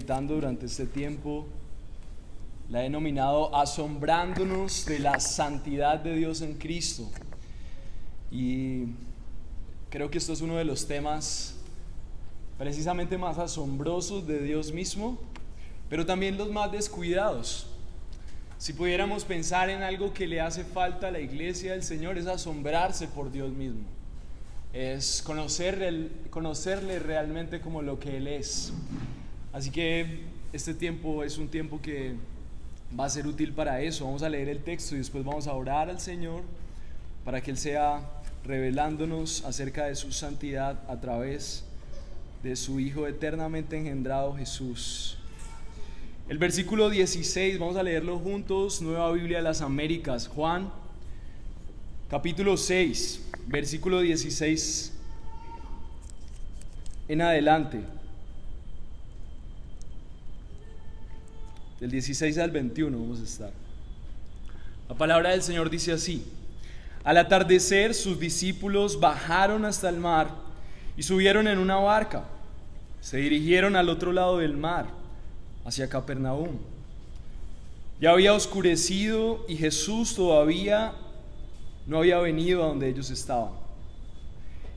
Meditando durante este tiempo, la he denominado asombrándonos de la santidad de Dios en Cristo. Y creo que esto es uno de los temas precisamente más asombrosos de Dios mismo, pero también los más descuidados. Si pudiéramos pensar en algo que le hace falta a la iglesia del Señor, es asombrarse por Dios mismo, es conocerle realmente como lo que Él es. Así que este tiempo es un tiempo que va a ser útil para eso. Vamos a leer el texto y después vamos a orar al Señor para que Él sea revelándonos acerca de su santidad a través de su Hijo eternamente engendrado, Jesús. El versículo 16, vamos a leerlo juntos, Nueva Biblia de las Américas, Juan, capítulo 6, versículo 16 en adelante. Del 16 al 21 vamos a estar. La palabra del Señor dice así: Al atardecer sus discípulos bajaron hasta el mar y subieron en una barca. Se dirigieron al otro lado del mar, hacia Capernaum. Ya había oscurecido y Jesús todavía no había venido a donde ellos estaban.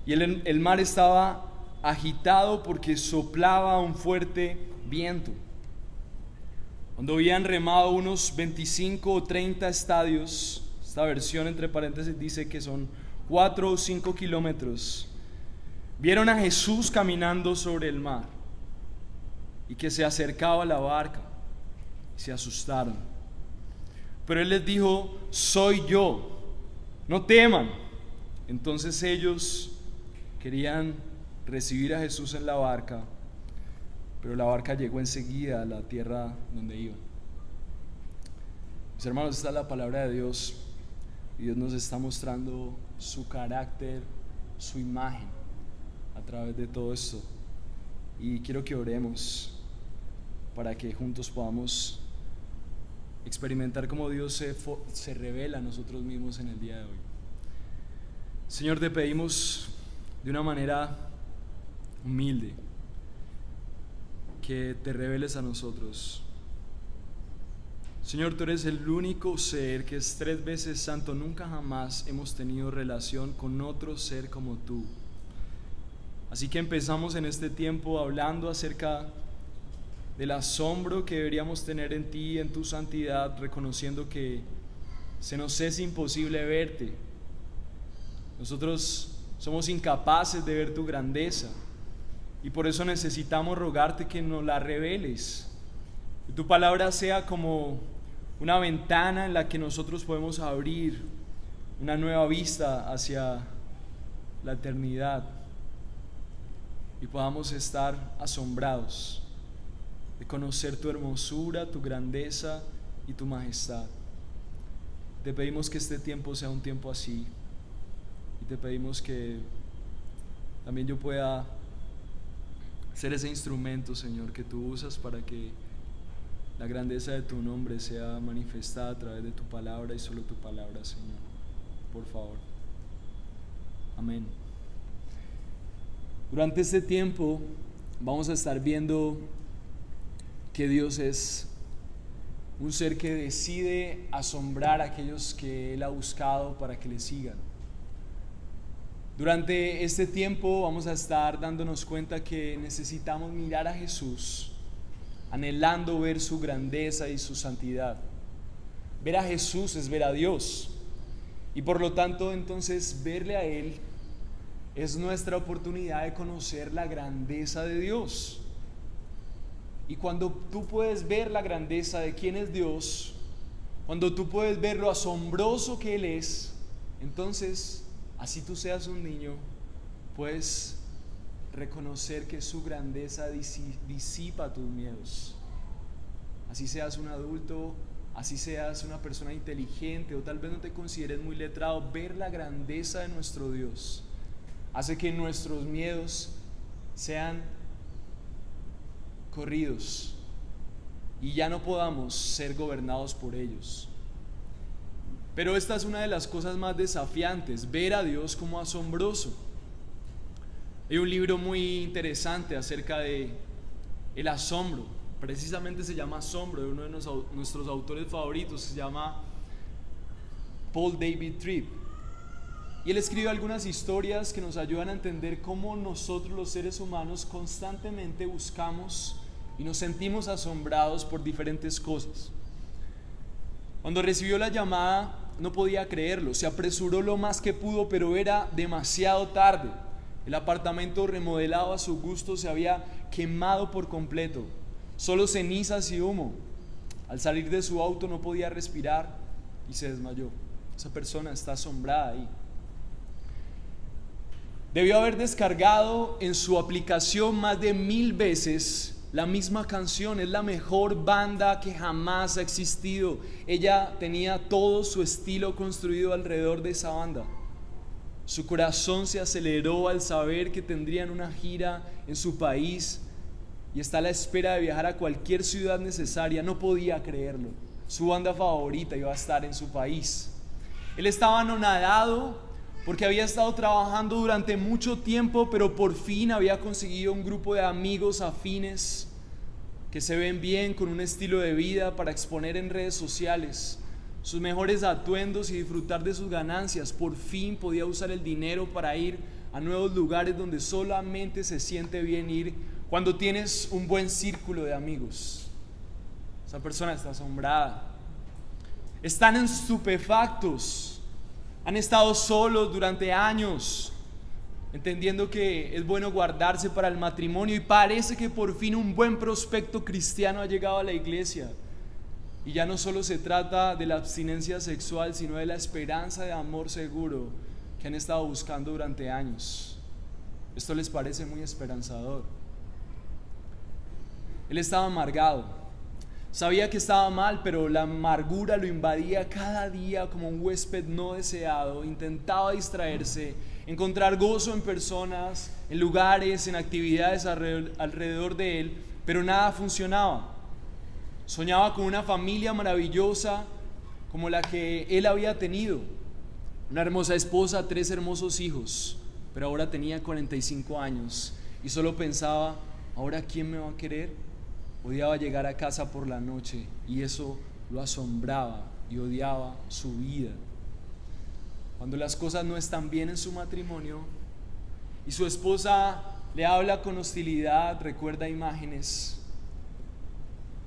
Y el mar estaba agitado porque soplaba un fuerte viento. Cuando habían remado unos 25 o 30 estadios, esta versión entre paréntesis dice que son 4 o 5 kilómetros, vieron a Jesús caminando sobre el mar y que se acercaba a la barca y se asustaron. Pero Él les dijo: soy yo, no teman. Entonces ellos querían recibir a Jesús en la barca, pero la barca llegó enseguida a la tierra donde iban. Mis hermanos, esta es la palabra de Dios y Dios nos está mostrando su carácter, su imagen a través de todo esto. Y quiero que oremos para que juntos podamos experimentar cómo Dios se revela a nosotros mismos en el día de hoy. Señor, te pedimos de una manera humilde que te reveles a nosotros. Señor, tú eres el único ser que es 3 veces santo. Nunca jamás hemos tenido relación con otro ser como tú. Así que empezamos en este tiempo hablando acerca del asombro que deberíamos tener en ti, en tu santidad, reconociendo que se nos es imposible verte. Nosotros somos incapaces de ver tu grandeza. Y por eso necesitamos rogarte que nos la reveles. Que tu palabra sea como una ventana en la que nosotros podemos abrir una nueva vista hacia la eternidad. Y podamos estar asombrados de conocer tu hermosura, tu grandeza y tu majestad. Te pedimos que este tiempo sea un tiempo así. Y te pedimos que también yo pueda ser ese instrumento, Señor, que tú usas para que la grandeza de tu nombre sea manifestada a través de tu palabra y solo tu palabra, Señor. Por favor. Amén. Durante este tiempo vamos a estar viendo que Dios es un ser que decide asombrar a aquellos que Él ha buscado para que le sigan. Durante este tiempo vamos a estar dándonos cuenta que necesitamos mirar a Jesús, anhelando ver su grandeza y su santidad. Ver a Jesús es ver a Dios, y por lo tanto entonces verle a Él es nuestra oportunidad de conocer la grandeza de Dios. Y cuando tú puedes ver la grandeza de quién es Dios, cuando tú puedes ver lo asombroso que Él es, entonces, así tú seas un niño, puedes reconocer que su grandeza disipa tus miedos. Así seas un adulto, así seas una persona inteligente o tal vez no te consideres muy letrado, ver la grandeza de nuestro Dios hace que nuestros miedos sean corridos y ya no podamos ser gobernados por ellos. Pero esta es una de las cosas más desafiantes, ver a Dios como asombroso. Hay un libro muy interesante acerca de el asombro, precisamente se llama Asombro, de uno de nuestros autores favoritos, se llama Paul David Tripp. Y él escribe algunas historias que nos ayudan a entender cómo nosotros los seres humanos constantemente buscamos y nos sentimos asombrados por diferentes cosas. Cuando recibió la llamada no podía creerlo, se apresuró lo más que pudo, pero era demasiado tarde. El apartamento remodelado a su gusto se había quemado por completo, solo cenizas y humo. Al salir de su auto no podía respirar y se desmayó. Esa persona está asombrada ahí. Debió haber descargado en su aplicación más de 1000 veces la misma canción. Es la mejor banda que jamás ha existido. Ella tenía todo su estilo construido alrededor de esa banda. Su corazón se aceleró al saber que tendrían una gira en su país y está a la espera de viajar a cualquier ciudad necesaria. No podía creerlo. Su banda favorita iba a estar en su país. Él estaba anonadado porque había estado trabajando durante mucho tiempo, pero por fin había conseguido un grupo de amigos afines que se ven bien, con un estilo de vida para exponer en redes sociales sus mejores atuendos y disfrutar de sus ganancias. Por fin podía usar el dinero para ir a nuevos lugares donde solamente se siente bien ir cuando tienes un buen círculo de amigos. Esa persona está asombrada. Están estupefactos. Han estado solos durante años, entendiendo que es bueno guardarse para el matrimonio, y parece que por fin un buen prospecto cristiano ha llegado a la iglesia. Y ya no solo se trata de la abstinencia sexual, sino de la esperanza de amor seguro que han estado buscando durante años. Esto les parece muy esperanzador. Él estaba amargado. Sabía que estaba mal, pero la amargura lo invadía cada día como un huésped no deseado. Intentaba distraerse, encontrar gozo en personas, en lugares, en actividades alrededor de él, pero nada funcionaba. Soñaba con una familia maravillosa como la que él había tenido. Una hermosa esposa, 3 hermosos hijos, pero ahora tenía 45 años y solo pensaba, ¿ahora quién me va a querer? Odiaba llegar a casa por la noche y eso lo asombraba y odiaba su vida. Cuando las cosas no están bien en su matrimonio y su esposa le habla con hostilidad, recuerda imágenes.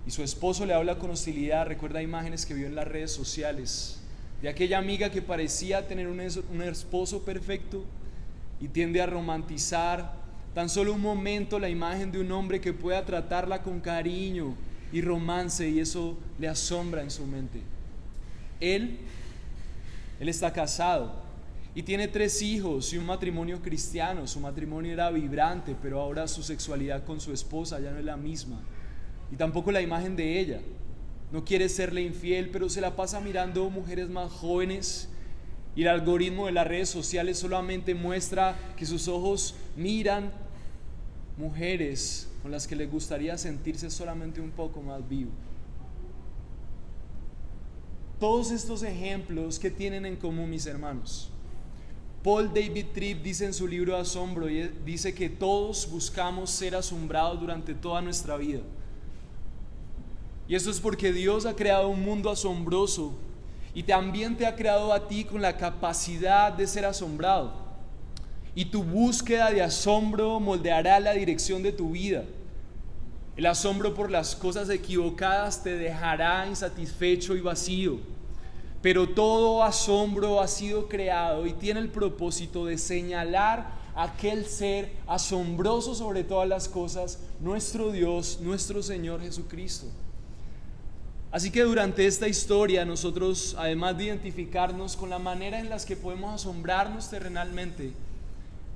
Y su esposo le habla con hostilidad, recuerda imágenes que vio en las redes sociales de aquella amiga que parecía tener un esposo perfecto y tiende a romantizar tan solo un momento la imagen de un hombre que pueda tratarla con cariño y romance, y eso le asombra en su mente. Él está casado y tiene 3 hijos y un matrimonio cristiano. Su matrimonio era vibrante, pero ahora su sexualidad con su esposa ya no es la misma, y tampoco la imagen de ella. No quiere serle infiel, pero se la pasa mirando mujeres más jóvenes, y el algoritmo de las redes sociales solamente muestra que sus ojos miran mujeres con las que le gustaría sentirse solamente un poco más vivo. Todos estos ejemplos, ¿qué tienen en común, mis hermanos? Paul David Tripp dice en su libro Asombro, y dice que todos buscamos ser asombrados durante toda nuestra vida. Y eso es porque Dios ha creado un mundo asombroso y también te ha creado a ti con la capacidad de ser asombrado. Y tu búsqueda de asombro moldeará la dirección de tu vida. El asombro por las cosas equivocadas te dejará insatisfecho y vacío. Pero todo asombro ha sido creado y tiene el propósito de señalar a aquel ser asombroso sobre todas las cosas, nuestro Dios, nuestro Señor Jesucristo. Así que durante esta historia nosotros, además de identificarnos con la manera en la que podemos asombrarnos terrenalmente,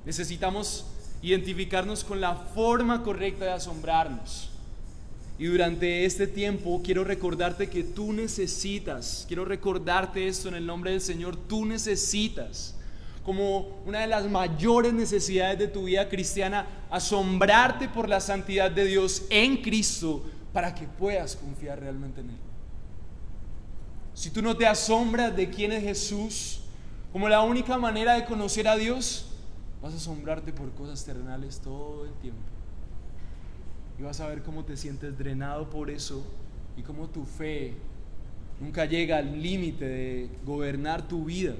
necesitamos identificarnos con la forma correcta de asombrarnos. Y durante este tiempo quiero recordarte que quiero recordarte esto en el nombre del Señor, tú necesitas, como una de las mayores necesidades de tu vida cristiana, asombrarte por la santidad de Dios en Cristo para que puedas confiar realmente en Él. Si tú no te asombras de quién es Jesús como la única manera de conocer a Dios, vas a asombrarte por cosas terrenales todo el tiempo. y vas a ver cómo te sientes drenado por eso y cómo tu fe nunca llega al límite de gobernar tu vida.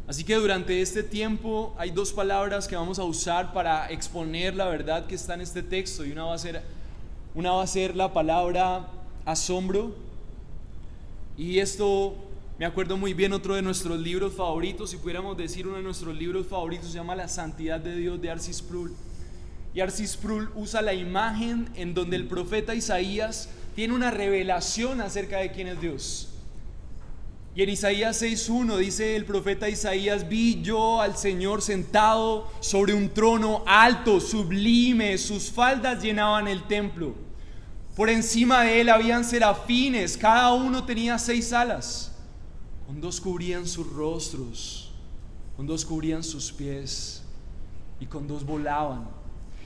Así que durante este tiempo hay dos palabras que vamos a usar para exponer la verdad que está en este texto, y una va a ser la palabra asombro. Y esto me acuerdo muy bien, otro de nuestros libros favoritos, si pudiéramos decir uno de nuestros libros favoritos, se llama La Santidad de Dios, de R.C. Sproul. Y R.C. Sproul usa la imagen en donde el profeta Isaías tiene una revelación acerca de quién es Dios. Y en Isaías 6:1 dice el profeta Isaías: vi yo al Señor sentado sobre un trono alto, sublime, sus faldas llenaban el templo. Por encima de él habían serafines, cada uno tenía 6 alas. Con 2 cubrían sus rostros, con 2 cubrían sus pies, y con 2 volaban.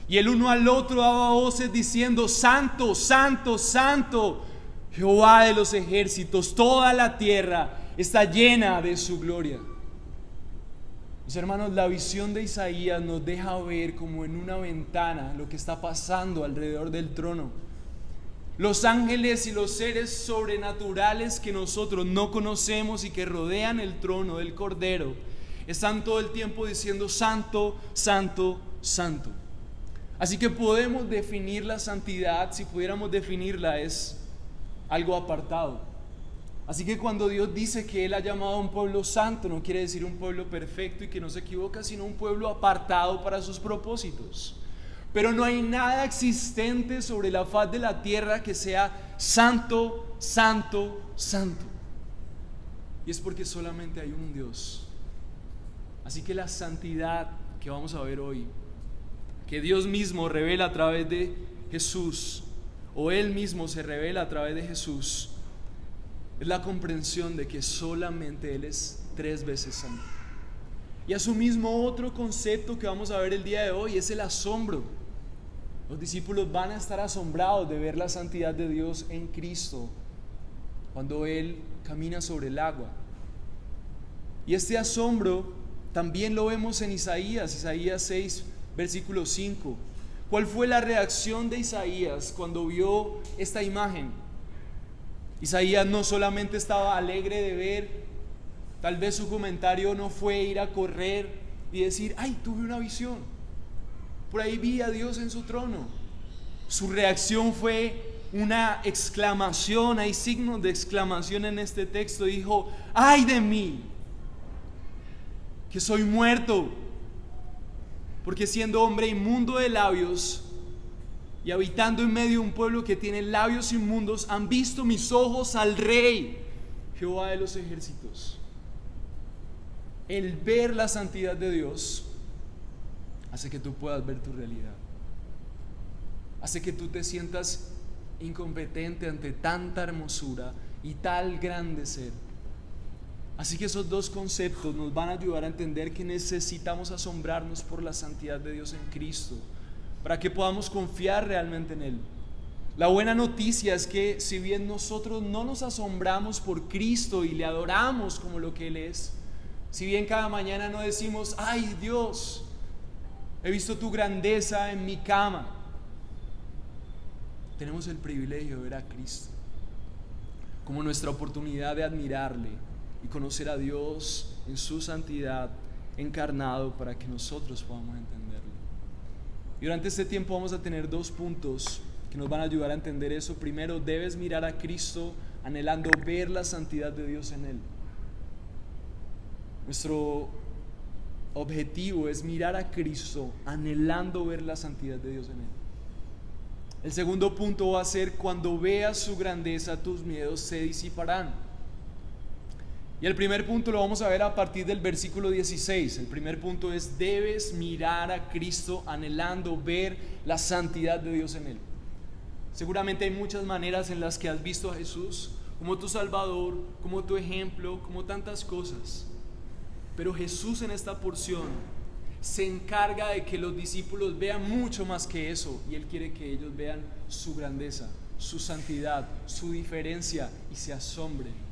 Y el uno al otro daba voces diciendo: Santo, Santo, Santo, Jehová de los ejércitos, toda la tierra está llena de su gloria. Mis hermanos, la visión de Isaías nos deja ver como en una ventana lo que está pasando alrededor del trono. Los ángeles y los seres sobrenaturales que nosotros no conocemos y que rodean el trono del Cordero están todo el tiempo diciendo: Santo, Santo, Santo. Así que podemos definir la santidad, si pudiéramos definirla, es algo apartado. Así que cuando Dios dice que Él ha llamado a un pueblo santo, no quiere decir un pueblo perfecto y que no se equivoca, sino un pueblo apartado para sus propósitos. Pero no hay nada existente sobre la faz de la tierra que sea santo, santo, santo. Y es porque solamente hay un Dios. Así que la santidad que vamos a ver hoy, que Dios mismo revela a través de Jesús, o Él mismo se revela a través de Jesús, es la comprensión de que solamente Él es 3 veces santo. Y asimismo, otro concepto que vamos a ver el día de hoy es el asombro. Los discípulos van a estar asombrados de ver la santidad de Dios en Cristo cuando Él camina sobre el agua. Y este asombro también lo vemos en Isaías 6, versículo 5. ¿Cuál fue la reacción de Isaías cuando vio esta imagen? Isaías no solamente estaba alegre de ver, tal vez su comentario no fue ir a correr y decir: ay, tuve una visión, por ahí vi a Dios en su trono. Su reacción fue una exclamación, hay signos de exclamación en este texto. Dijo: ay de mí, que soy muerto, porque siendo hombre inmundo de labios y habitando en medio de un pueblo que tiene labios inmundos, han visto mis ojos al Rey, Jehová de los ejércitos. El ver la santidad de Dios hace que tú puedas ver tu realidad, hace que tú te sientas incompetente ante tanta hermosura y tal grande ser. Así que esos dos conceptos nos van a ayudar a entender que necesitamos asombrarnos por la santidad de Dios en Cristo, para que podamos confiar realmente en Él. La buena noticia es que si bien nosotros no nos asombramos por Cristo y le adoramos como lo que Él es, si bien cada mañana no decimos: ay Dios, he visto tu grandeza en mi cama, tenemos el privilegio de ver a Cristo como nuestra oportunidad de admirarle y conocer a Dios en su santidad encarnado, para que nosotros podamos entenderlo. Y durante este tiempo vamos a tener 2 puntos que nos van a ayudar a entender eso. Primero, debes mirar a Cristo anhelando ver la santidad de Dios en Él. Nuestro objetivo es mirar a Cristo anhelando ver la santidad de Dios en Él. El segundo punto va a ser: cuando veas su grandeza, tus miedos se disiparán. Y el primer punto lo vamos a ver a partir del versículo 16. El primer punto es: debes mirar a Cristo anhelando ver la santidad de Dios en Él. Seguramente hay muchas maneras en las que has visto a Jesús como tu Salvador, como tu ejemplo, como tantas cosas. Pero Jesús en esta porción se encarga de que los discípulos vean mucho más que eso, y Él quiere que ellos vean su grandeza, su santidad, su diferencia, y se asombren.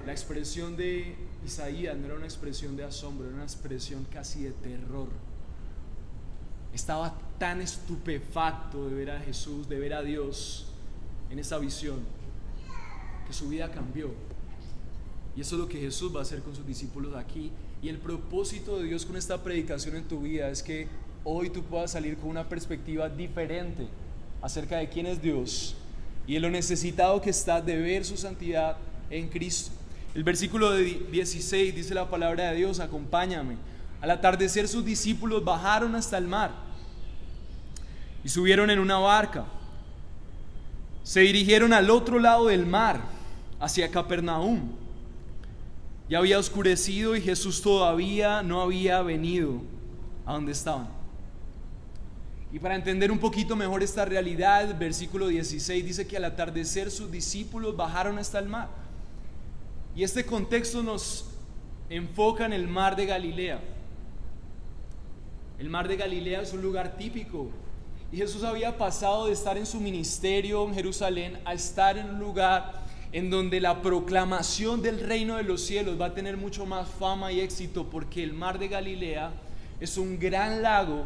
La expresión de Isaías no era una expresión de asombro, era una expresión casi de terror. Estaba tan estupefacto de ver a Jesús, de ver a Dios en esa visión, que su vida cambió. Y eso es lo que Jesús va a hacer con sus discípulos aquí. Y el propósito de Dios con esta predicación en tu vida es que hoy tú puedas salir con una perspectiva diferente acerca de quién es Dios y de lo necesitado que estás de ver su santidad en Cristo. El versículo 16 dice la palabra de Dios, acompáñame. Al atardecer sus discípulos bajaron hasta el mar y subieron en una barca. Se dirigieron al otro lado del mar, hacia Capernaum. Ya había oscurecido y Jesús todavía no había venido a donde estaban. Y para entender un poquito mejor esta realidad, el versículo 16 dice que al atardecer sus discípulos bajaron hasta el mar. Y este contexto nos enfoca en el mar de Galilea. El mar de Galilea es un lugar típico. Y Jesús había pasado de estar en su ministerio en Jerusalén a estar en un lugar en donde la proclamación del reino de los cielos va a tener mucho más fama y éxito, porque el mar de Galilea es un gran lago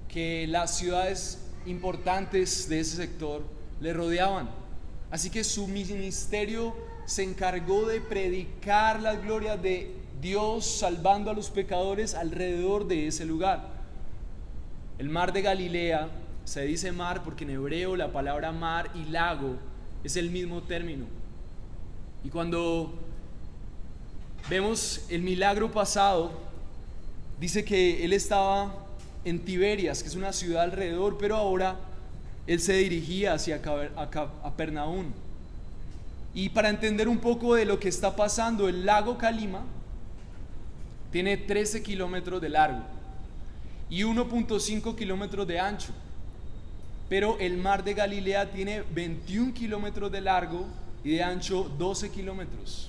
que las ciudades importantes de ese sector le rodeaban. Así que su ministerio se encargó de predicar las glorias de Dios salvando a los pecadores alrededor de ese lugar. El mar de Galilea se dice mar porque en hebreo la palabra mar y lago es el mismo término. Y cuando vemos el milagro pasado, dice que él estaba en Tiberias, que es una ciudad alrededor, pero ahora él se dirigía hacia Capernaum. Y para entender un poco de lo que está pasando, el lago Calima tiene 13 kilómetros de largo y 1.5 kilómetros de ancho. Pero el mar de Galilea tiene 21 kilómetros de largo y de ancho 12 kilómetros.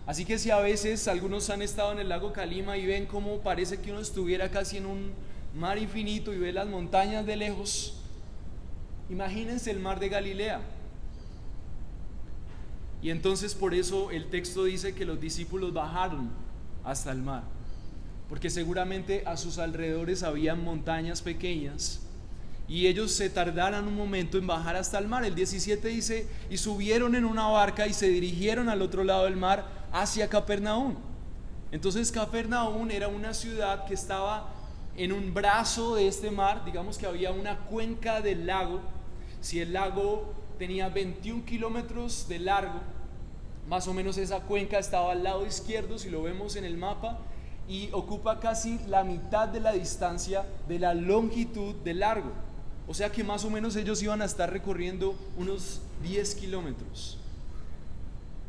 Así que si a veces algunos han estado en el lago Calima y ven cómo parece que uno estuviera casi en un mar infinito y ve las montañas de lejos, imagínense el mar de Galilea. Y entonces por eso el texto dice que los discípulos bajaron hasta el mar, porque seguramente a sus alrededores había montañas pequeñas y ellos se tardaran un momento en bajar hasta el mar. El 17 dice, y subieron en una barca y se dirigieron al otro lado del mar hacia Capernaum. Entonces Capernaum era una ciudad que estaba en un brazo de este mar. Digamos que había una cuenca del lago. Si el lago tenía 21 kilómetros de largo, más o menos esa cuenca estaba al lado izquierdo, si lo vemos en el mapa, y ocupa casi la mitad de la distancia de la longitud del largo. O sea que más o menos ellos iban a estar recorriendo unos 10 kilómetros.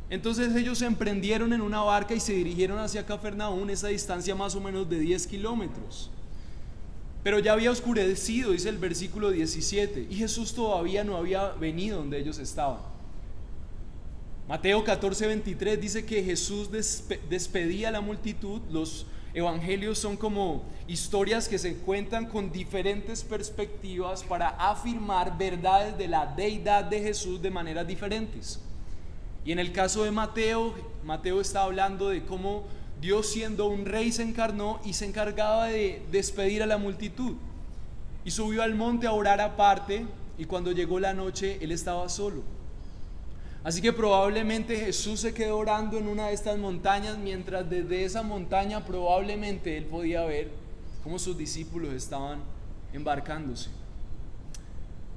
Entonces ellos se emprendieron en una barca y se dirigieron hacia Capernaum, esa distancia más o menos de 10 kilómetros. Pero ya había oscurecido, dice el versículo 17, y Jesús todavía no había venido donde ellos estaban. Mateo 14:23 dice que Jesús despedía a la multitud. Los evangelios son como historias que se cuentan con diferentes perspectivas para afirmar verdades de la deidad de Jesús de maneras diferentes. Y en el caso de Mateo está hablando de cómo Dios, siendo un rey, se encarnó y se encargaba de despedir a la multitud. Y subió al monte a orar aparte, y cuando llegó la noche, él estaba solo. Así que probablemente Jesús se quedó orando en una de estas montañas, mientras desde esa montaña probablemente él podía ver cómo sus discípulos estaban embarcándose.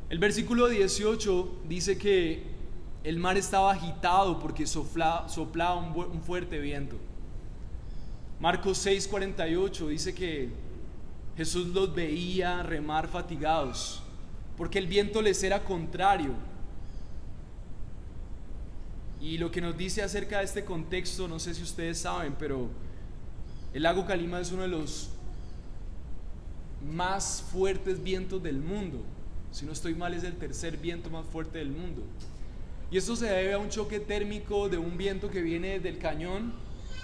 El versículo 18 dice que el mar estaba agitado porque soplaba un fuerte viento. Marcos 6:48 dice que Jesús los veía remar fatigados porque el viento les era contrario. Y lo que nos dice acerca de este contexto, no sé si ustedes saben, pero el lago Calima es uno de los más fuertes vientos del mundo. Si no estoy mal, es el tercer viento más fuerte del mundo. Y esto se debe a un choque térmico de un viento que viene del cañón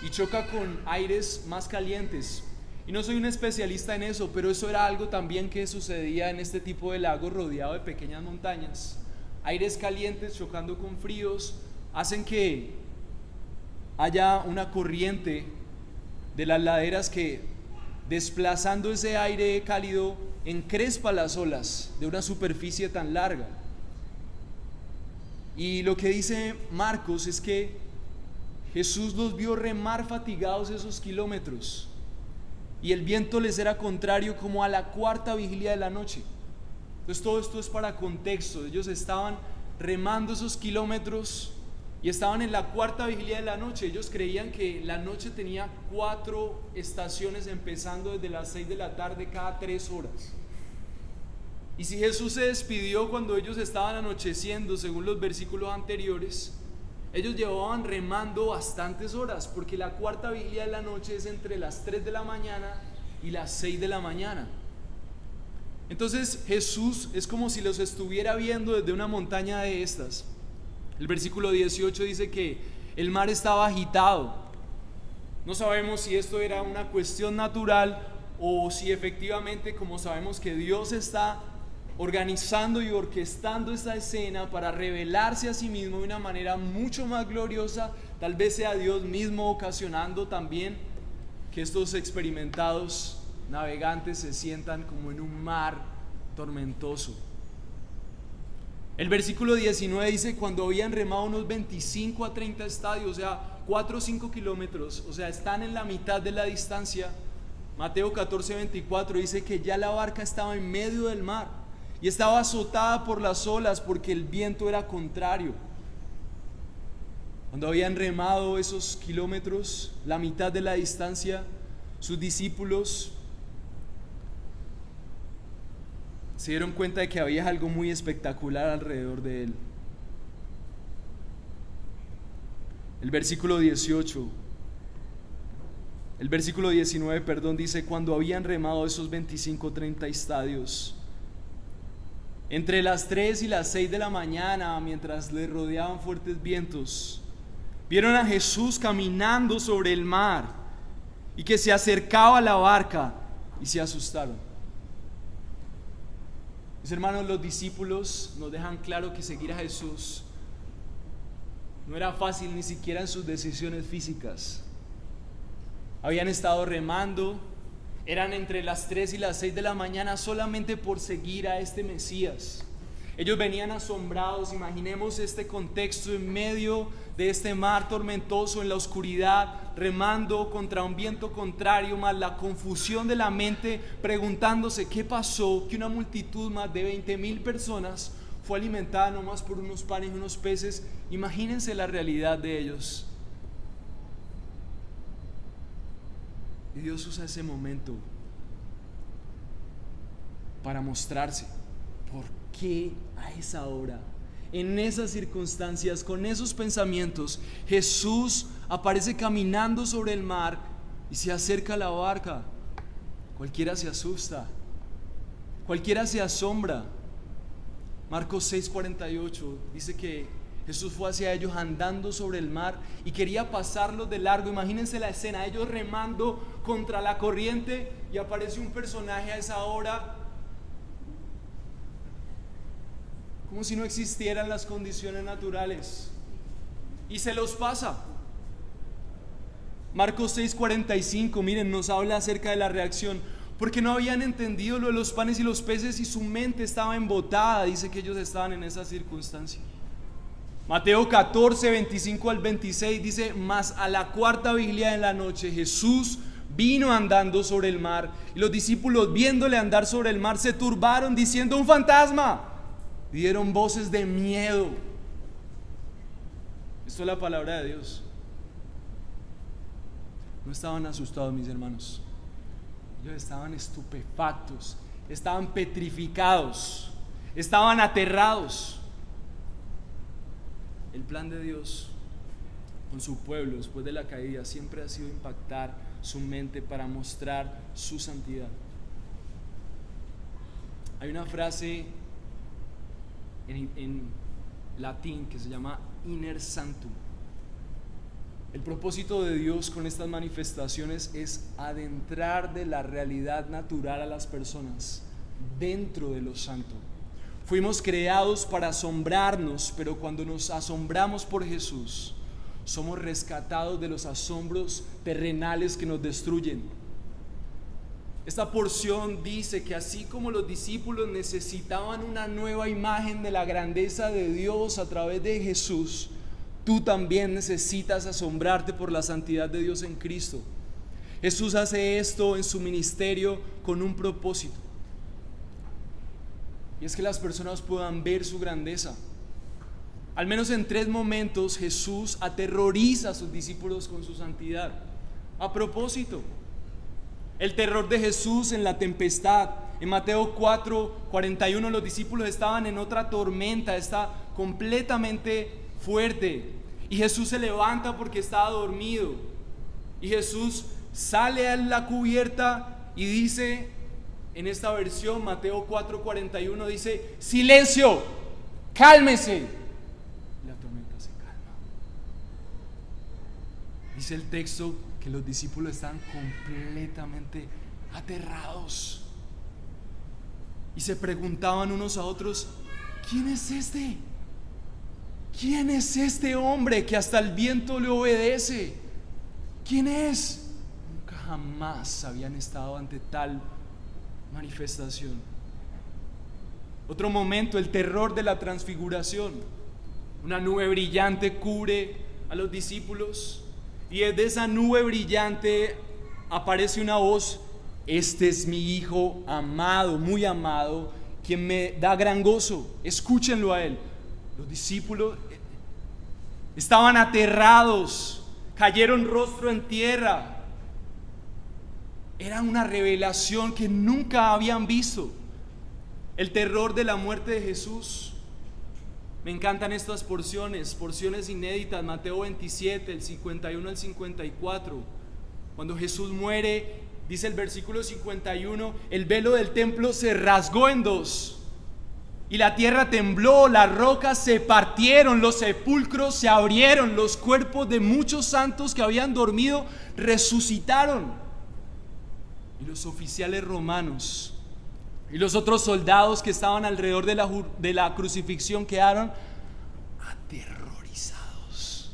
y choca con aires más calientes. Y no soy un especialista en eso, pero eso era algo también que sucedía en este tipo de lago rodeado de pequeñas montañas. Aires calientes chocando con fríos hacen que haya una corriente de las laderas que, desplazando ese aire cálido, encrespa las olas de una superficie tan larga. Y lo que dice Marcos es que Jesús los vio remar fatigados esos kilómetros, y el viento les era contrario como a la cuarta vigilia de la noche. Entonces todo esto es para contexto. Ellos estaban remando esos kilómetros y estaban en la cuarta vigilia de la noche. Ellos creían que la noche tenía 4 estaciones, empezando desde las 6 de la tarde cada 3 horas. Y si Jesús se despidió cuando ellos estaban anocheciendo, según los versículos anteriores, ellos llevaban remando bastantes horas, porque la cuarta vigilia de la noche es entre las 3 de la mañana y las 6 de la mañana. Entonces Jesús es como si los estuviera viendo desde una montaña de estas. El versículo 18 dice que el mar estaba agitado. No sabemos si esto era una cuestión natural o si efectivamente, como sabemos que Dios está organizando y orquestando esta escena para revelarse a sí mismo de una manera mucho más gloriosa, tal vez sea Dios mismo ocasionando también que estos experimentados navegantes se sientan como en un mar tormentoso. El versículo 19 dice: cuando habían remado unos 25 a 30 estadios, o sea 4 o 5 kilómetros, o sea están en la mitad de la distancia. Mateo 14:24 dice que ya la barca estaba en medio del mar y estaba azotada por las olas porque el viento era contrario. Cuando habían remado esos kilómetros, la mitad de la distancia, sus discípulos se dieron cuenta de que había algo muy espectacular alrededor de él. El versículo 19, dice: cuando habían remado esos 25-30 estadios, entre las 3 y las 6 de la mañana, mientras les rodeaban fuertes vientos, vieron a Jesús caminando sobre el mar y que se acercaba a la barca, y se asustaron. Mis hermanos, los discípulos nos dejan claro que seguir a Jesús no era fácil ni siquiera en sus decisiones físicas. Habían estado remando, eran entre las 3 y las 6 de la mañana solamente por seguir a este Mesías. Ellos venían asombrados. Imaginemos este contexto en medio de este mar tormentoso, en la oscuridad, remando contra un viento contrario, más la confusión de la mente, preguntándose qué pasó, que una multitud más de 20,000 personas fue alimentada no más por unos panes y unos peces. Imagínense la realidad de ellos. Y Dios usa ese momento para mostrarse. ¿Por qué a esa hora, en esas circunstancias, con esos pensamientos, Jesús aparece caminando sobre el mar y se acerca a la barca? Cualquiera se asusta, cualquiera se asombra. Marcos 6:48 dice que Jesús fue hacia ellos andando sobre el mar y quería pasarlos de largo. Imagínense la escena, ellos remando contra la corriente, y aparece un personaje a esa hora, como si no existieran las condiciones naturales, y se los pasa. Marcos 6:45, miren, nos habla acerca de la reacción, porque no habían entendido lo de los panes y los peces y su mente estaba embotada. Dice que ellos estaban en esa circunstancia. Mateo 14:25 al 26 dice: mas a la cuarta vigilia de la noche Jesús vino andando sobre el mar, y los discípulos, viéndole andar sobre el mar, se turbaron diciendo: un fantasma. Dieron voces de miedo. Esto es la palabra de Dios. No estaban asustados, mis hermanos. Ellos estaban estupefactos, estaban petrificados, estaban aterrados. El plan de Dios con su pueblo después de la caída siempre ha sido impactar su mente para mostrar su santidad. Hay una frase en latín que se llama iner sanctum. El propósito de Dios con estas manifestaciones es adentrar de la realidad natural a las personas dentro de lo santo. Fuimos creados para asombrarnos, pero cuando nos asombramos por Jesús, somos rescatados de los asombros terrenales que nos destruyen. Esta porción dice que así como los discípulos necesitaban una nueva imagen de la grandeza de Dios a través de Jesús, tú también necesitas asombrarte por la santidad de Dios en Cristo. Jesús hace esto en su ministerio con un propósito, y es que las personas puedan ver su grandeza. Al menos en 3 momentos Jesús aterroriza a sus discípulos con su santidad. A propósito, el terror de Jesús en la tempestad. En Mateo 4:41 los discípulos estaban en otra tormenta, está completamente fuerte, y Jesús se levanta porque estaba dormido, y Jesús sale a la cubierta y dice, en esta versión, Mateo 4:41, dice: silencio, cálmese. La tormenta se calma. Dice el texto que los discípulos están completamente aterrados y se preguntaban unos a otros: ¿quién es este? ¿Quién es este hombre que hasta el viento le obedece? ¿Quién es? Nunca jamás habían estado ante tal manifestación. Otro momento, el terror de la transfiguración. Una nube brillante cubre a los discípulos, y desde esa nube brillante aparece una voz: este es mi hijo amado, muy amado, quien me da gran gozo, escúchenlo a él. Los discípulos estaban aterrados, cayeron rostro en tierra. Era una revelación que nunca habían visto. El terror de la muerte de Jesús. Me encantan estas porciones inéditas. Mateo 27, el 51 al 54. Cuando Jesús muere, dice el versículo 51, el velo del templo se rasgó en 2, y la tierra tembló, las rocas se partieron, los sepulcros se abrieron, los cuerpos de muchos santos que habían dormido resucitaron, y los oficiales romanos y los otros soldados que estaban alrededor de la crucifixión quedaron aterrorizados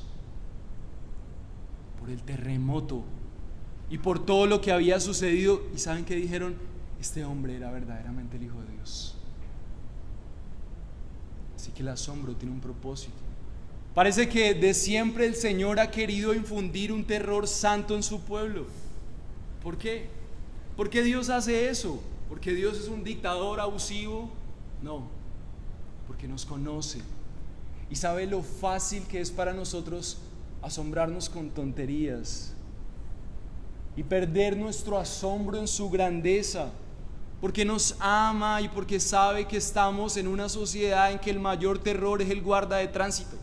por el terremoto y por todo lo que había sucedido. ¿Y saben qué dijeron? Este hombre era verdaderamente el Hijo de Dios. Así que el asombro tiene un propósito. Parece que de siempre el Señor ha querido infundir un terror santo en su pueblo. ¿Por qué? ¿Por qué Dios hace eso? ¿Porque Dios es un dictador abusivo? No, porque nos conoce y sabe lo fácil que es para nosotros asombrarnos con tonterías y perder nuestro asombro en su grandeza, porque nos ama y porque sabe que estamos en una sociedad en que el mayor terror es el guarda de tránsito.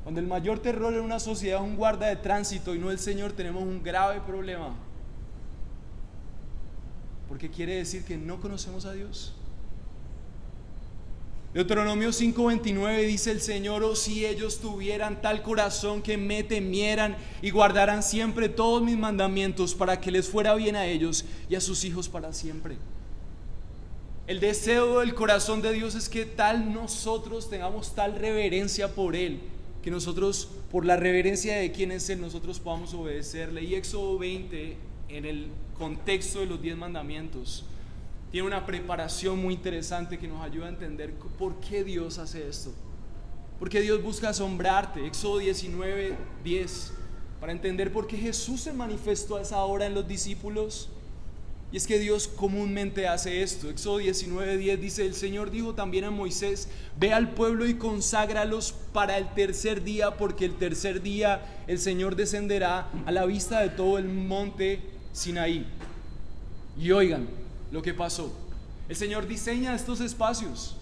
Cuando el mayor terror en una sociedad es un guarda de tránsito y no el Señor, tenemos un grave problema, porque quiere decir que no conocemos a Dios. Deuteronomio 5:29 dice el Señor: oh, si ellos tuvieran tal corazón que me temieran y guardaran siempre todos mis mandamientos, para que les fuera bien a ellos y a sus hijos para siempre. El deseo del corazón de Dios es que nosotros tengamos tal reverencia por Él, que nosotros, por la reverencia de quién es Él, nosotros podamos obedecerle. Y Éxodo 20, en el contexto de los 10 mandamientos, tiene una preparación muy interesante que nos ayuda a entender por qué Dios hace esto, por qué Dios busca asombrarte. Éxodo 19:10, para entender por qué Jesús se manifestó a esa hora en los discípulos. Y es que Dios comúnmente hace esto. Éxodo 19:10 dice: el Señor dijo también a Moisés: ve al pueblo y conságralos para el tercer día, porque el tercer día el Señor descenderá a la vista de todo el monte Sinaí. Y oigan lo que pasó. El Señor diseña estos espacios,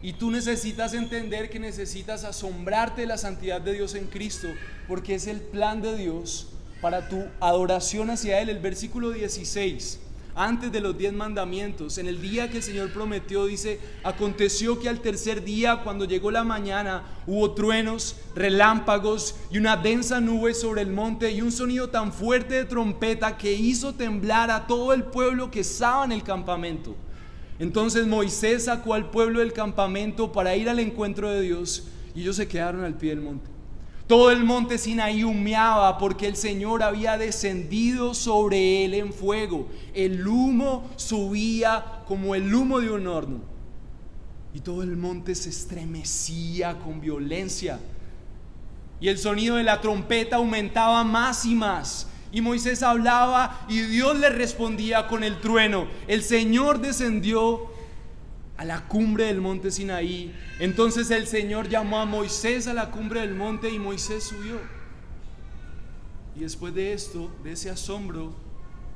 y tú necesitas entender que necesitas asombrarte de la santidad de Dios en Cristo, porque es el plan de Dios para tu adoración hacia Él. El versículo 16, antes de los 10 mandamientos, en el día que el Señor prometió, dice: aconteció que al tercer día, cuando llegó la mañana, hubo truenos, relámpagos y una densa nube sobre el monte, y un sonido tan fuerte de trompeta que hizo temblar a todo el pueblo que estaba en el campamento. Entonces Moisés sacó al pueblo del campamento para ir al encuentro de Dios, y ellos se quedaron al pie del monte. Todo el monte Sinaí humeaba porque el Señor había descendido sobre él en fuego. El humo subía como el humo de un horno. Y todo el monte se estremecía con violencia. Y el sonido de la trompeta aumentaba más y más. Y Moisés hablaba y Dios le respondía con el trueno. El Señor descendió a la cumbre del monte Sinaí. Entonces el Señor llamó a Moisés a la cumbre del monte y Moisés subió. Y después de esto, de ese asombro,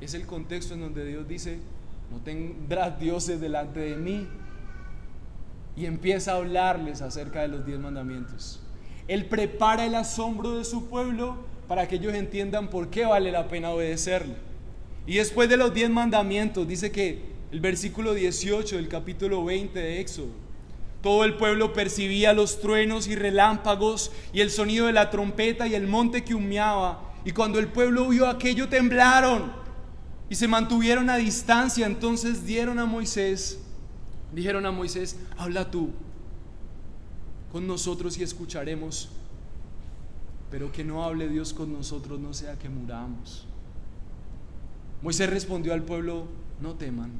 es el contexto en donde Dios dice: no tendrás dioses delante de mí. Y empieza a hablarles acerca de los 10 mandamientos. Él prepara el asombro de su pueblo para que ellos entiendan por qué vale la pena obedecerle. Y después de los 10 mandamientos, dice que el versículo 18 del capítulo 20 de Éxodo: todo el pueblo percibía los truenos y relámpagos y el sonido de la trompeta y el monte que humeaba. Y cuando el pueblo vio aquello, temblaron y se mantuvieron a distancia. Entonces dijeron a Moisés: habla tú con nosotros y escucharemos, pero que no hable Dios con nosotros, no sea que muramos. Moisés respondió al pueblo: no teman,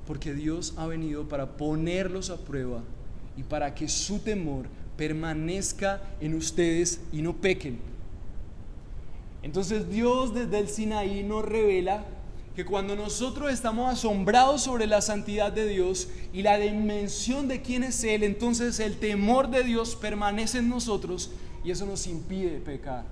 porque Dios ha venido para ponerlos a prueba y para que su temor permanezca en ustedes y no pequen. Entonces Dios desde el Sinaí nos revela que cuando nosotros estamos asombrados sobre la santidad de Dios y la dimensión de quién es Él, entonces el temor de Dios permanece en nosotros y eso nos impide pecar.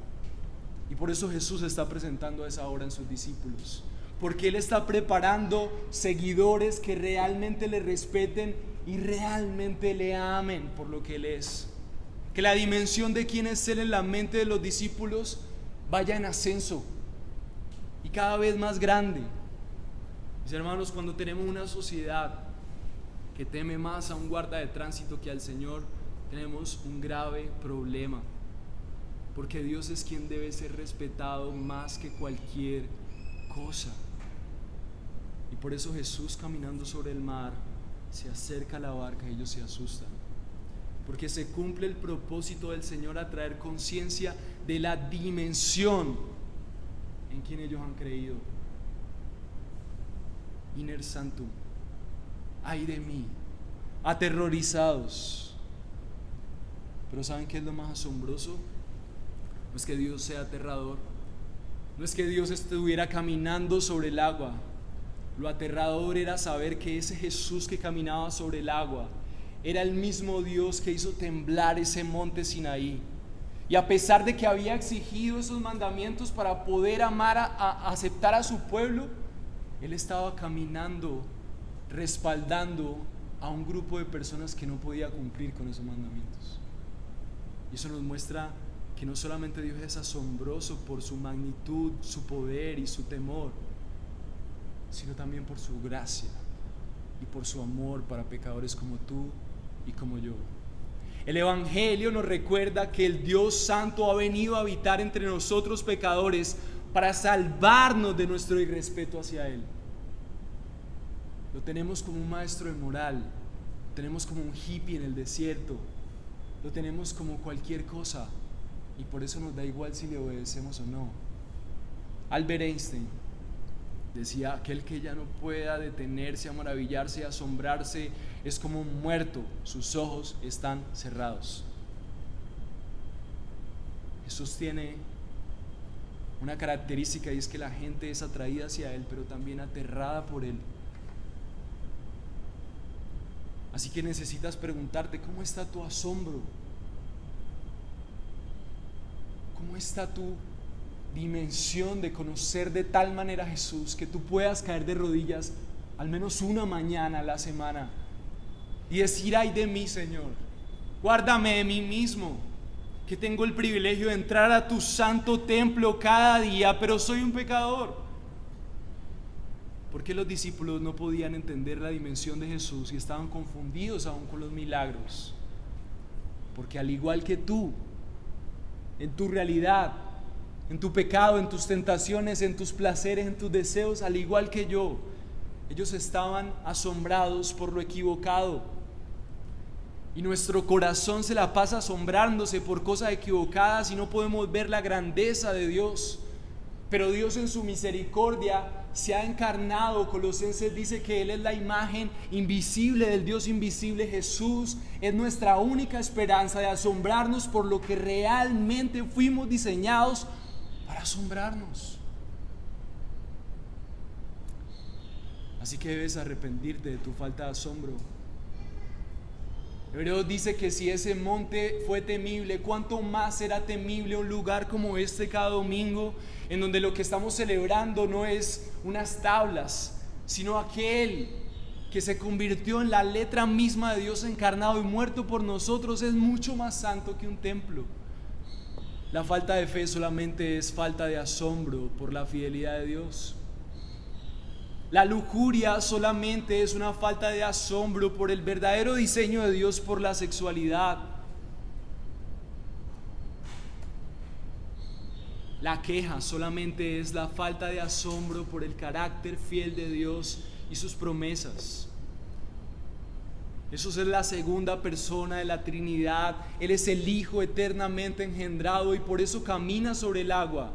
Y por eso Jesús está presentando a esa hora en sus discípulos, porque Él está preparando seguidores que realmente le respeten y realmente le amen por lo que Él es. Que la dimensión de quién es Él en la mente de los discípulos vaya en ascenso y cada vez más grande. Mis hermanos, cuando tenemos una sociedad que teme más a un guarda de tránsito que al Señor, tenemos un grave problema, porque Dios es quien debe ser respetado más que cualquier cosa. Y por eso Jesús, caminando sobre el mar, se acerca a la barca y ellos se asustan, porque se cumple el propósito del Señor a traer conciencia de la dimensión en quien ellos han creído. Iner Sanctum, ay de mí, aterrorizados. Pero ¿saben qué es lo más asombroso? No es que Dios sea aterrador, no es que Dios estuviera caminando sobre el agua. Lo aterrador era saber que ese Jesús que caminaba sobre el agua era el mismo Dios que hizo temblar ese monte Sinaí. Y a pesar de que había exigido esos mandamientos para poder amar, aceptar a su pueblo, Él estaba caminando, respaldando a un grupo de personas que no podía cumplir con esos mandamientos. Y eso nos muestra que no solamente Dios es asombroso por su magnitud, su poder y su temor, sino también por su gracia y por su amor para pecadores como tú y como yo. El Evangelio nos recuerda que el Dios Santo ha venido a habitar entre nosotros pecadores para salvarnos de nuestro irrespeto hacia Él. Lo tenemos como un maestro de moral, lo tenemos como un hippie en el desierto, lo tenemos como cualquier cosa, y por eso nos da igual si le obedecemos o no. Albert Einstein decía: aquel que ya no pueda detenerse a maravillarse y asombrarse es como un muerto, sus ojos están cerrados. Jesús tiene una característica, y es que la gente es atraída hacia Él, pero también aterrada por Él. Así que necesitas preguntarte: ¿cómo está tu asombro? ¿Cómo está tu dimensión de conocer de tal manera a Jesús que tú puedas caer de rodillas al menos una mañana a la semana y decir: ay de mí, Señor, guárdame de mí mismo, que tengo el privilegio de entrar a tu santo templo cada día, pero soy un pecador? ¿Por qué los discípulos no podían entender la dimensión de Jesús y estaban confundidos aún con los milagros? Porque al igual que tú, en tu realidad, en tu pecado, en tus tentaciones, en tus placeres, en tus deseos, al igual que yo, ellos estaban asombrados por lo equivocado. Y nuestro corazón se la pasa asombrándose por cosas equivocadas y no podemos ver la grandeza de Dios. Pero Dios en su misericordia se ha encarnado. Colosenses dice que Él es la imagen invisible del Dios invisible. Jesús es nuestra única esperanza de asombrarnos por lo que realmente fuimos diseñados para asombrarnos. Así que debes arrepentirte de tu falta de asombro. Hebreos dice que si ese monte fue temible, ¿cuánto más será temible un lugar como este cada domingo, en donde lo que estamos celebrando no es unas tablas, sino aquel que se convirtió en la letra misma de Dios encarnado y muerto por nosotros? Es mucho más santo que un templo. La falta de fe solamente es falta de asombro por la fidelidad de Dios. La lujuria solamente es una falta de asombro por el verdadero diseño de Dios por la sexualidad. La queja solamente es la falta de asombro por el carácter fiel de Dios y sus promesas. Jesús es la segunda persona de la Trinidad. Él es el Hijo eternamente engendrado y por eso camina sobre el agua.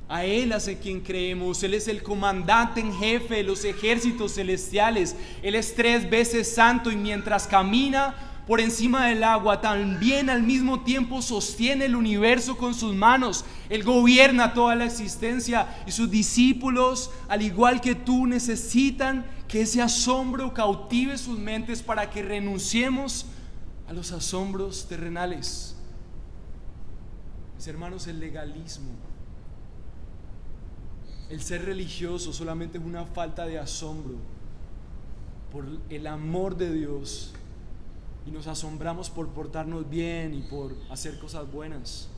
A Él es a quien creemos. Él es el comandante en jefe de los ejércitos celestiales. Él es 3 veces santo y mientras camina por encima del agua, también al mismo tiempo sostiene el universo con sus manos. Él gobierna toda la existencia y sus discípulos, al igual que tú, necesitan que ese asombro cautive sus mentes para que renunciemos a los asombros terrenales. Mis hermanos, el legalismo, el ser religioso solamente es una falta de asombro por el amor de Dios y nos asombramos por portarnos bien y por hacer cosas buenas.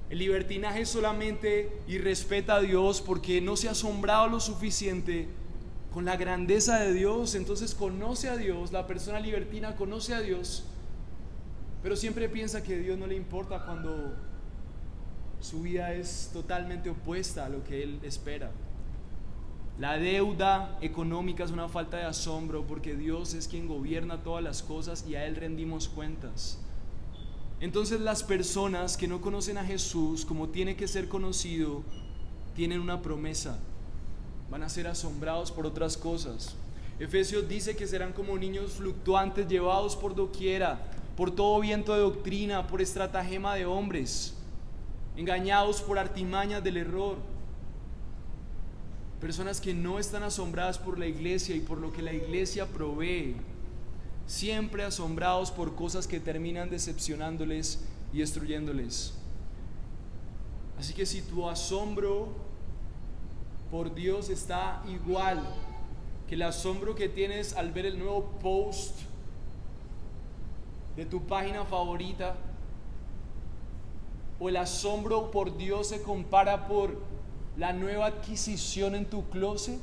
El libertinaje solamente irrespeta a Dios porque no se ha asombrado lo suficiente con la grandeza de Dios. Entonces conoce a Dios, la persona libertina conoce a Dios, pero siempre piensa que a Dios no le importa cuando su vida es totalmente opuesta a lo que Él espera. La deuda económica es una falta de asombro porque Dios es quien gobierna todas las cosas y a Él rendimos cuentas. Entonces las personas que no conocen a Jesús como tiene que ser conocido, tienen una promesa: van a ser asombrados por otras cosas. Efesios dice que serán como niños fluctuantes, llevados por doquiera, por todo viento de doctrina, por estratagema de hombres, engañados por artimañas del error. Personas que no están asombradas por la iglesia y por lo que la iglesia provee, siempre asombrados por cosas que terminan decepcionándoles y destruyéndoles. Así que si tu asombro por Dios está igual que el asombro que tienes al ver el nuevo post de tu página favorita, o el asombro por Dios se compara por la nueva adquisición en tu closet,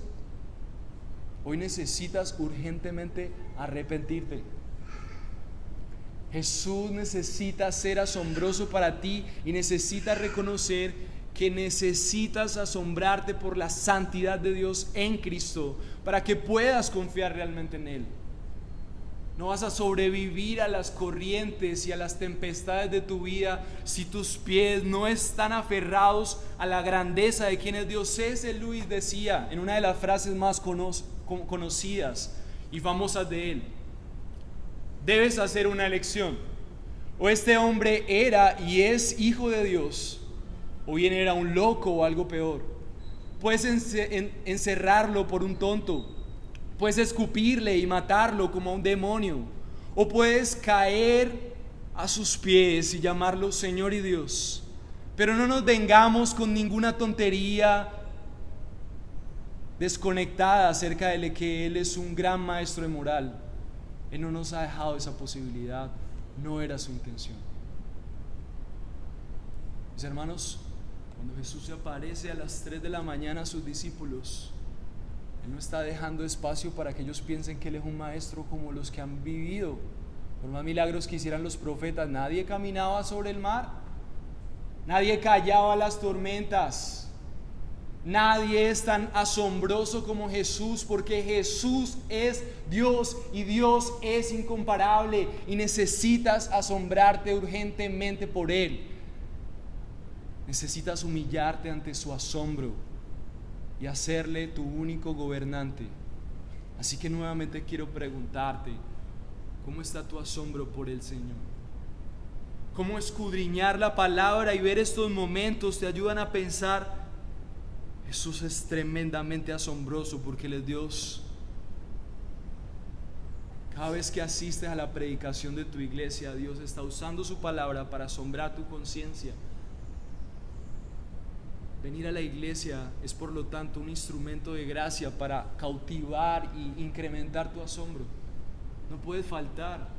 hoy necesitas urgentemente arrepentirte. Jesús necesita ser asombroso para ti y necesitas reconocer que necesitas asombrarte por la santidad de Dios en Cristo para que puedas confiar realmente en Él. No vas a sobrevivir a las corrientes y a las tempestades de tu vida si tus pies no están aferrados a la grandeza de quien es Dios. C.S. Lewis decía en una de las frases más conocidas y famosas de él: debes hacer una elección. O este hombre era y es hijo de Dios, o bien era un loco o algo peor. Puedes encerrarlo por un tonto, puedes escupirle y matarlo como a un demonio, o puedes caer a sus pies y llamarlo Señor y Dios. Pero no nos vengamos con ninguna tontería desconectada acerca de que Él es un gran maestro de moral. Él no nos ha dejado esa posibilidad, no era su intención. Mis hermanos, cuando Jesús se aparece a las 3 de la mañana a sus discípulos, Él no está dejando espacio para que ellos piensen que Él es un maestro como los que han vivido. Por más milagros que hicieran los profetas, nadie caminaba sobre el mar, nadie callaba las tormentas, Nadie es tan asombroso como Jesús, porque Jesús es Dios y Dios es incomparable y necesitas asombrarte urgentemente por Él. Necesitas humillarte ante su asombro y hacerle tu único gobernante. Así que nuevamente quiero preguntarte, ¿cómo está tu asombro por el Señor? ¿Cómo escudriñar la palabra y ver estos momentos te ayudan a pensar? Jesús es tremendamente asombroso porque Él es Dios. Cada vez que asistes a la predicación de tu iglesia, Dios está usando su palabra para asombrar tu conciencia. Venir a la iglesia es por lo tanto un instrumento de gracia para cautivar y incrementar tu asombro. No puedes faltar.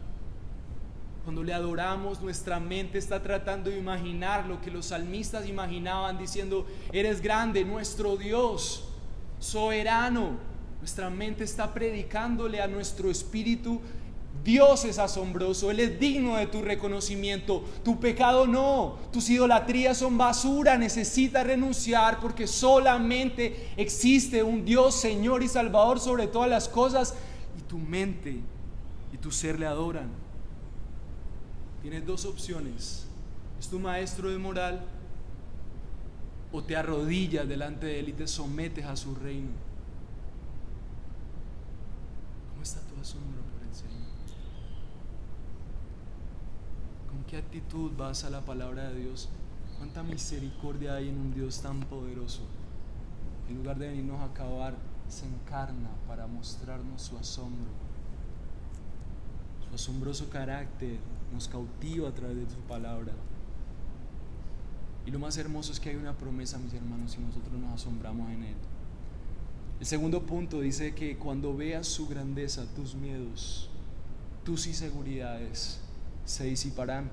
Cuando le adoramos, nuestra mente está tratando de imaginar lo que los salmistas imaginaban, diciendo: eres grande, nuestro Dios, soberano. Nuestra mente está predicándole a nuestro espíritu: Dios es asombroso, Él es digno de tu reconocimiento. Tu pecado no, tus idolatrías son basura, necesitas renunciar, porque solamente existe un Dios, Señor y Salvador sobre todas las cosas, y tu mente y tu ser le adoran. Tienes dos opciones: es tu maestro de moral, o te arrodillas delante de Él y te sometes a su reino. ¿Cómo está tu asombro por el Señor? ¿Con qué actitud vas a la palabra de Dios? ¿Cuánta misericordia hay en un Dios tan poderoso? En lugar de venirnos a acabar, se encarna para mostrarnos su asombro. Su asombroso carácter nos cautiva a través de su palabra. Y lo más hermoso es que hay una promesa, mis hermanos, y nosotros nos asombramos en Él. El segundo punto dice que cuando veas su grandeza, tus miedos, tus inseguridades se disiparán.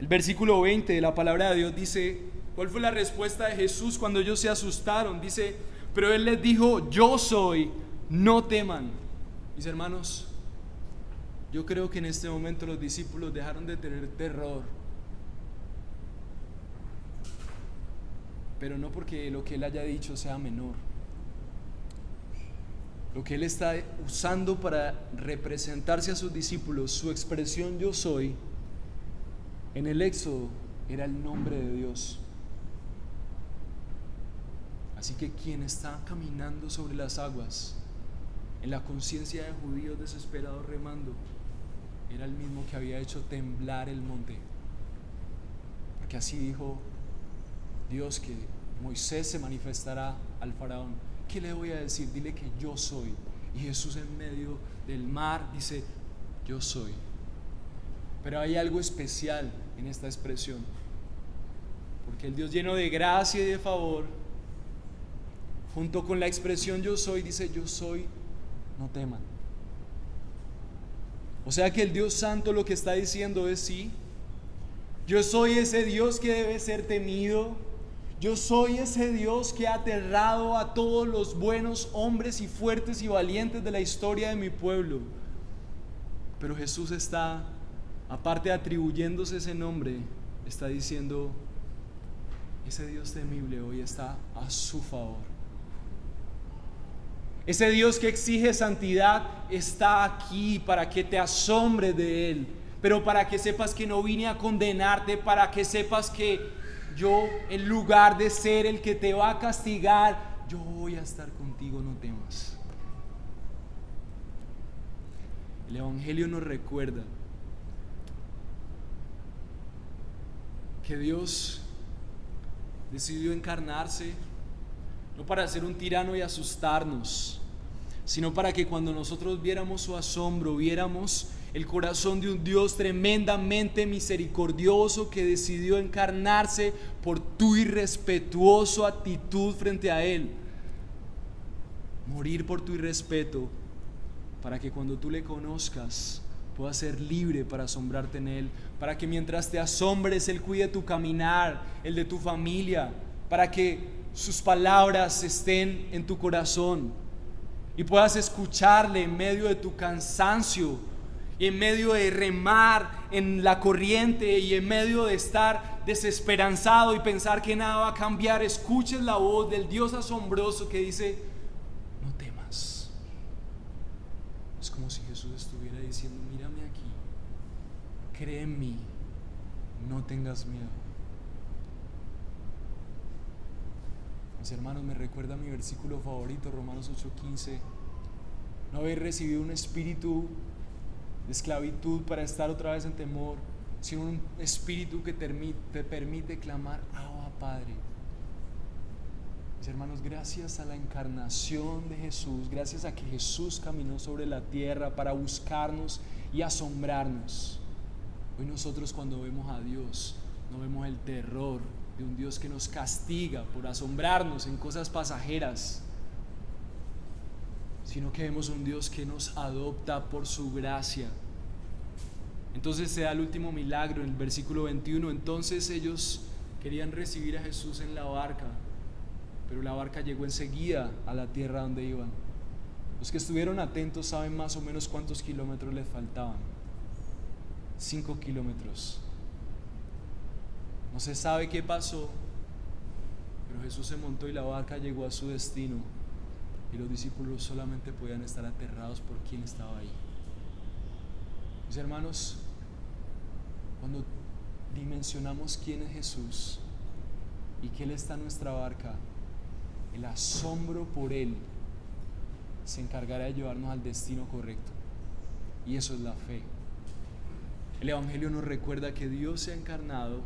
El versículo 20 de la palabra de Dios dice: ¿cuál fue la respuesta de Jesús cuando ellos se asustaron? Dice: pero Él les dijo: yo soy, no teman. Mis hermanos, yo creo que en este momento los discípulos dejaron de tener terror, pero no porque lo que Él haya dicho sea menor. Lo que Él está usando para representarse a sus discípulos, su expresión yo soy, en el Éxodo era el nombre de Dios. Así que quien está caminando sobre las aguas, en la conciencia de judíos desesperados remando, era el mismo que había hecho temblar el monte. Porque así dijo Dios que Moisés se manifestará al faraón. ¿Qué le voy a decir? Dile que yo soy. Y Jesús en medio del mar dice: yo soy. Pero hay algo especial en esta expresión, porque el Dios lleno de gracia y de favor, junto con la expresión yo soy, dice: yo soy, no teman. O sea que el Dios Santo lo que está diciendo es: sí, yo soy ese Dios que debe ser temido. Yo soy ese Dios que ha aterrado a todos los buenos hombres y fuertes y valientes de la historia de mi pueblo. Pero Jesús está, aparte de atribuyéndose ese nombre, está diciendo: ese Dios temible hoy está a su favor. Ese Dios que exige santidad está aquí para que te asombres de Él, pero para que sepas que no vine a condenarte, para que sepas que yo, en lugar de ser el que te va a castigar, yo voy a estar contigo, no temas. El Evangelio nos recuerda que Dios decidió encarnarse, no para ser un tirano y asustarnos, sino para que cuando nosotros viéramos su asombro, viéramos el corazón de un Dios tremendamente misericordioso que decidió encarnarse por tu irrespetuosa actitud frente a Él. Morir por tu irrespeto, para que cuando tú le conozcas puedas ser libre para asombrarte en Él, para que mientras te asombres Él cuide tu caminar, el de tu familia, para que sus palabras estén en tu corazón y puedas escucharle en medio de tu cansancio, y en medio de remar en la corriente, y en medio de estar estar desesperanzado y pensar que nada va a cambiar, escuches la voz del Dios asombroso que dice: no temas. Es como si Jesús estuviera diciendo: mírame aquí, cree en mí, no tengas miedo. Mis hermanos, me recuerda mi versículo favorito, Romanos 8:15. No habéis recibido un espíritu de esclavitud para estar otra vez en temor, sino un espíritu que te permite clamar: Abba, Padre. Mis hermanos, gracias a la encarnación de Jesús, gracias a que Jesús caminó sobre la tierra para buscarnos y asombrarnos, hoy nosotros, cuando vemos a Dios, no vemos el terror de un Dios que nos castiga por asombrarnos en cosas pasajeras, sino que vemos un Dios que nos adopta por su gracia. Entonces se da el último milagro en el versículo 21. Entonces ellos querían recibir a Jesús en la barca, pero la barca llegó enseguida a la tierra donde iban. Los que estuvieron atentos saben más o menos cuántos kilómetros les faltaban. 5 kilómetros. No se sabe qué pasó, pero Jesús se montó y la barca llegó a su destino, y los discípulos solamente podían estar aterrados por quién estaba ahí. Mis hermanos, cuando dimensionamos quién es Jesús y que Él está en nuestra barca, el asombro por Él se encargará de llevarnos al destino correcto, y eso es la fe. El Evangelio nos recuerda que Dios se ha encarnado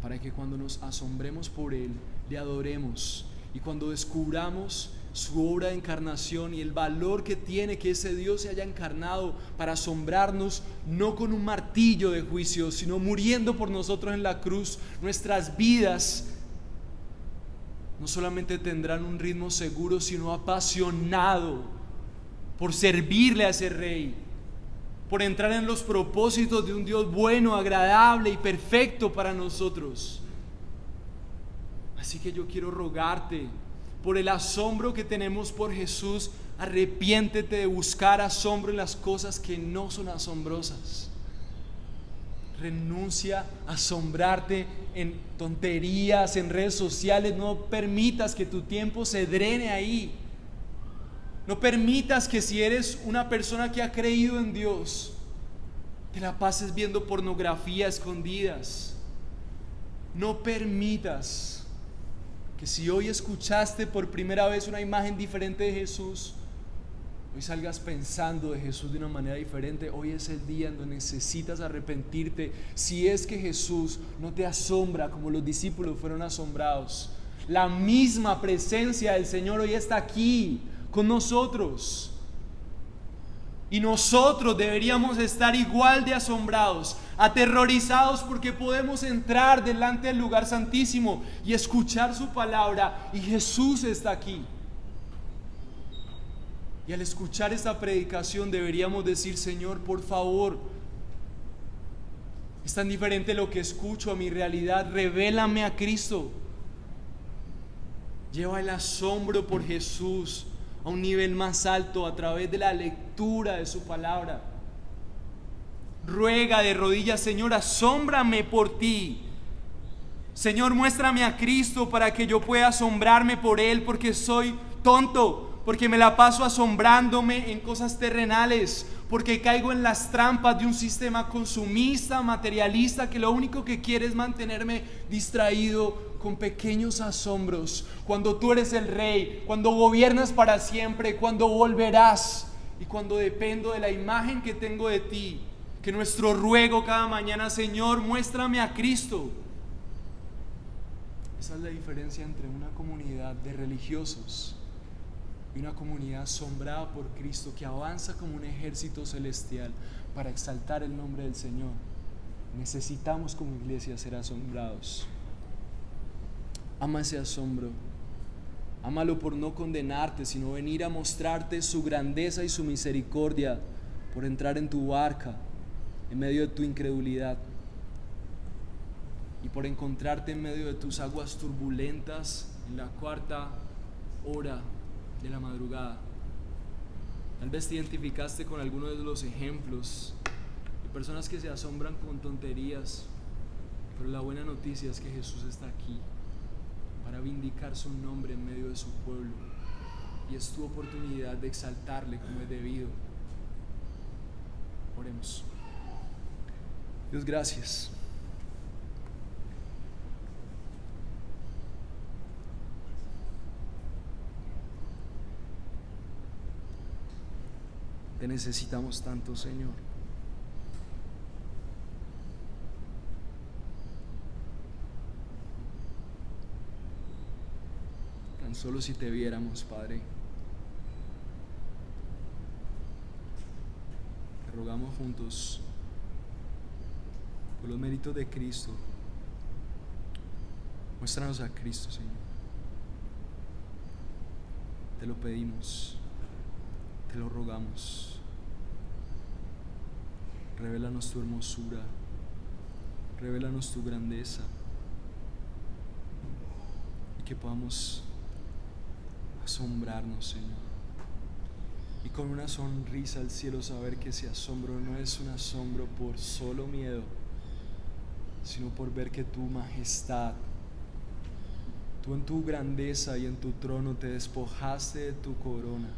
para que cuando nos asombremos por Él, le adoremos, y cuando descubramos su obra de encarnación y el valor que tiene que ese Dios se haya encarnado para asombrarnos, no con un martillo de juicio, sino muriendo por nosotros en la cruz, nuestras vidas no solamente tendrán un ritmo seguro, sino apasionado por servirle a ese Rey, por entrar en los propósitos de un Dios bueno, agradable y perfecto para nosotros. Así que yo quiero rogarte, por el asombro que tenemos por Jesús, arrepiéntete de buscar asombro en las cosas que no son asombrosas. Renuncia a asombrarte en tonterías, en redes sociales. No permitas que tu tiempo se drene ahí. No permitas que, si eres una persona que ha creído en Dios, te la pases viendo pornografía a escondidas. No permitas que, si hoy escuchaste por primera vez una imagen diferente de Jesús, hoy salgas pensando de Jesús de una manera diferente. Hoy es el día en donde necesitas arrepentirte, si es que Jesús no te asombra como los discípulos fueron asombrados. La misma presencia del Señor hoy está aquí con nosotros, y nosotros deberíamos estar igual de asombrados, aterrorizados, porque podemos entrar delante del lugar santísimo y escuchar su palabra, y Jesús está aquí. Y al escuchar esta predicación deberíamos decir: Señor, por favor, es tan diferente lo que escucho a mi realidad, revélame a Cristo. Lleva el asombro por Jesús a un nivel más alto a través de la lectura de su palabra. Ruega de rodillas: Señor, asómbrame por ti. Señor, muéstrame a Cristo para que yo pueda asombrarme por Él, porque soy tonto, porque me la paso asombrándome en cosas terrenales, porque caigo en las trampas de un sistema consumista, materialista, que lo único que quiere es mantenerme distraído con pequeños asombros. Cuando tú eres el Rey, cuando gobiernas para siempre, cuando volverás, y cuando dependo de la imagen que tengo de ti, que nuestro ruego cada mañana: Señor, muéstrame a Cristo. Esa es la diferencia entre una comunidad de religiosos y una comunidad asombrada por Cristo, que avanza como un ejército celestial para exaltar el nombre del Señor. Necesitamos como iglesia ser asombrados. Ama ese asombro. Ámalo por no condenarte, sino venir a mostrarte su grandeza y su misericordia, por entrar en tu barca en medio de tu incredulidad, y por encontrarte en medio de tus aguas turbulentas en la 4ª hora de la madrugada. Tal vez te identificaste con alguno de los ejemplos de personas que se asombran con tonterías, Pero la buena noticia es que Jesús está aquí para vindicar su nombre en medio de su pueblo, y es tu oportunidad de exaltarle como es debido. Oremos. Dios, gracias. Te necesitamos tanto, Señor. Tan solo si te viéramos, Padre. Te rogamos juntos, por los méritos de Cristo, muéstranos a Cristo, Señor. Te lo pedimos, te lo rogamos. Revélanos tu hermosura, revélanos tu grandeza, y que podamos asombrarnos, Señor, y con una sonrisa al cielo saber que ese asombro no es un asombro por solo miedo, sino por ver que tu majestad, tú en tu grandeza y en tu trono te despojaste de tu corona